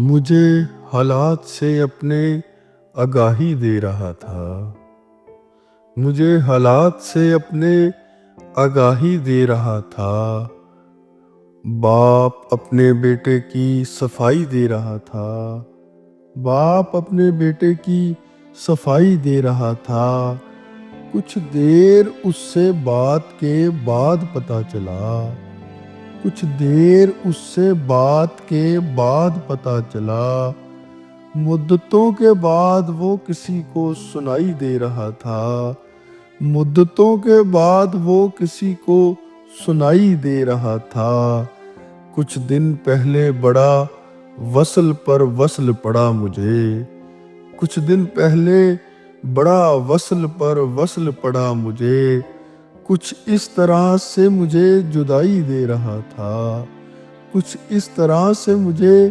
مجھے حالات سے اپنے آگاہی دے رہا تھا۔ مجھے حالات سے اپنے آگاہی دے رہا تھا۔ باپ اپنے بیٹے کی صفائی دے رہا تھا۔ باپ اپنے بیٹے کی صفائی دے رہا تھا۔ کچھ دیر اس سے بات کے بعد پتہ چلا۔ کچھ دیر اس سے بات کے بعد پتہ چلا۔ مدتوں کے بعد وہ کسی کو سنائی دے رہا تھا۔ مدتوں کے بعد وہ کسی کو سنائی دے رہا تھا۔ کچھ دن پہلے بڑا وصل پر وصل پڑا مجھے۔ کچھ دن پہلے بڑا وصل پر وصل پڑا مجھے۔ کچھ اس طرح سے مجھے جدائی دے رہا تھا۔ کچھ اس طرح سے مجھے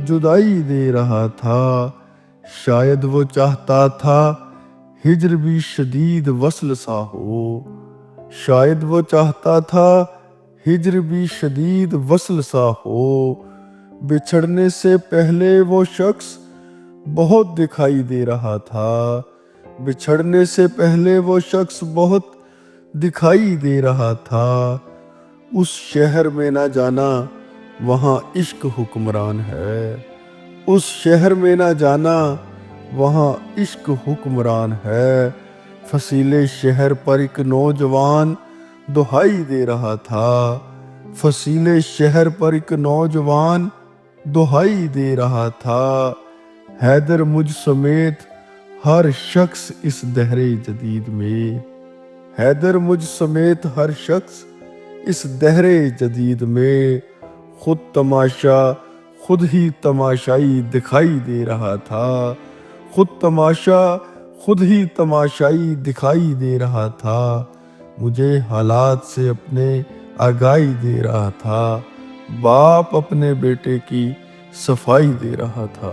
جدائی دے رہا تھا۔ شاید وہ چاہتا تھا ہجر بھی شدید وصل سا ہو۔ شاید وہ چاہتا تھا ہجر بھی شدید وصل سا ہو۔ بچھڑنے سے پہلے وہ شخص بہت دکھائی دے رہا تھا۔ بچھڑنے سے پہلے وہ شخص بہت دکھائی دے رہا تھا۔ اس شہر میں نہ جانا وہاں عشق حکمران ہے۔ اس شہر میں نہ جانا وہاں عشق حکمران ہے۔ فصیلے شہر پر ایک نوجوان دہائی دے رہا تھا۔ فصیلے شہر پر ایک نوجوان دہائی دے رہا تھا۔ حیدر مجھ سمیت ہر شخص اس دہر جدید میں۔ حیدر مجھ سمیت ہر شخص اس دہر جدید میں خود تماشا خود ہی تماشائی دکھائی دے رہا تھا۔ خود تماشا خود ہی تماشائی دکھائی دے رہا تھا۔ مجھے حالات سے اپنے آگاہی دے رہا تھا۔ باپ اپنے بیٹے کی صفائی دے رہا تھا۔